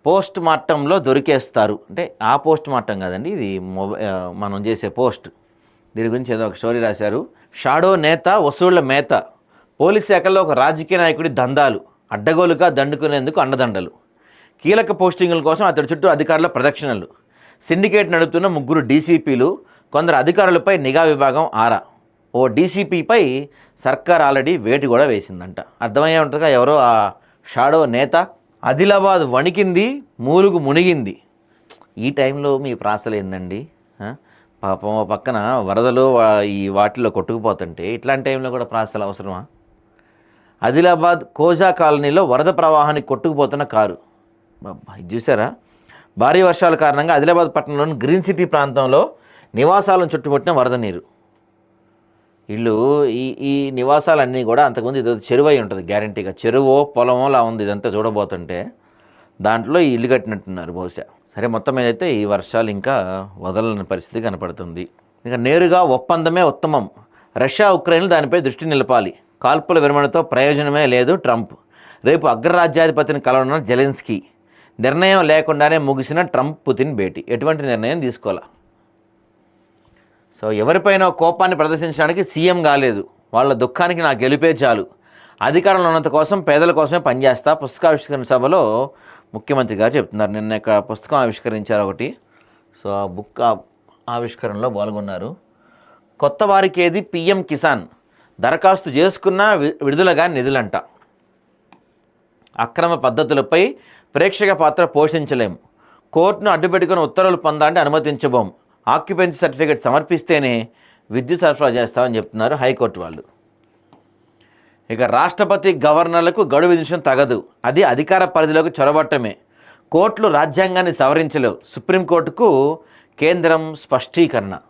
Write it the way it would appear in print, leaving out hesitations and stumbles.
Post మార్టంలో దొరికేస్తారు అంటే ఆ post mortem కాదండి, ఇది మనం చేసే పోస్ట్. దీని గురించి ఏదో ఒక స్టోరీ రాశారు. షాడో నేత వసూళ్ల మేత, పోలీస్ శాఖలో ఒక రాజకీయ నాయకుడి దందాలు, అడ్డగోలుగా దండుకునేందుకు అండదండలు, కీలక పోస్టింగుల కోసం అతడి చుట్టూ అధికారుల ప్రదక్షిణలు, సిండికేట్ నడుపుతున్న 3 డీసీపీలు, కొందరు అధికారులపై నిఘా విభాగం ఆరా. ఓ డీసీపీపై సర్కార్ ఆల్రెడీ వేటు కూడా వేసిందంట. అర్థమయ్యే ఉంటుందిగా ఎవరో ఆ షాడో నేత. ఆదిలాబాద్ వణికింది, మూలుగు మునిగింది. ఈ టైంలో మీ ప్రాసలు ఏందండి? పాపం పక్కన వరదలు ఈ వాటిలో కొట్టుకుపోతుంటే ఇట్లాంటి టైంలో కూడా ప్రాసలు అవసరమా? ఆదిలాబాద్ కోజా కాలనీలో వరద ప్రవాహానికి కొట్టుకుపోతున్న కారు. బాబా, ఇది చూసారా? భారీ వర్షాల కారణంగా ఆదిలాబాద్ పట్టణంలోని గ్రీన్ సిటీ ప్రాంతంలో నివాసాలను చుట్టుముట్టిన వరద నీరు. ఇల్లు ఈ నివాసాలన్నీ కూడా అంతకుముందు ఇది చెరువై ఉంటుంది గ్యారంటీగా. చెరువో పొలమో లా ఉంది ఇదంతా చూడబోతుంటే. దాంట్లో ఈ ఇల్లు కట్టినట్టున్నారు బహుశా. సరే, మొత్తం ఏదైతే ఈ వర్షాలు ఇంకా వదలని పరిస్థితి కనపడుతుంది. ఇక నేరుగా ఒప్పందమే ఉత్తమం, రష్యా ఉక్రెయిన్లు దానిపై దృష్టి నిలపాలి, కాల్పుల విరమణతో ప్రయోజనమే లేదు ట్రంప్, రేపు అగ్రరాజ్యాధిపతిని కలవనున్న జెలెన్స్కీ, నిర్ణయం లేకుండానే ముగిసిన ట్రంప్ పుతిన్ భేటీ. ఎటువంటి నిర్ణయం తీసుకోవాలా? సో ఎవరిపైన కోపాన్ని ప్రదర్శించడానికి సీఎం కాలేదు, వాళ్ళ దుఃఖానికి నా గెలిపే చాలు, అధికారంలో ఉన్నంత కోసం పేదల కోసమే పనిచేస్తా, పుస్తకావిష్కరణ సభలో ముఖ్యమంత్రి గారు చెప్తున్నారు. నిన్న ఇక్కడ పుస్తకం ఆవిష్కరించారు ఒకటి. సో ఆ బుక్ ఆవిష్కరణలో పాల్గొన్నారు. కొత్త వారికి ఏది పిఎం కిసాన్, దరఖాస్తు చేసుకున్న విడుదలగా నిధులంట, అక్రమ పద్ధతులపై ప్రేక్షక పాత్ర పోషించలేం, కోర్టును అడ్డుపెట్టుకుని ఉత్తర్వులు పొందాలంటే అనుమతించబోం, ఆక్యుపెన్సీ సర్టిఫికేట్ సమర్పిస్తేనే విద్యుత్ సరఫరా చేస్తామని చెప్తున్నారు హైకోర్టు వాళ్ళు. ఇక రాష్ట్రపతి గవర్నర్లకు గడువు విధించడం తగదు, అది అధికార పరిధిలోకి చొరబట్టమే, కోర్టులు రాజ్యాంగాన్ని సవరించలేవు, సుప్రీంకోర్టుకు కేంద్రం స్పష్టీకరణ.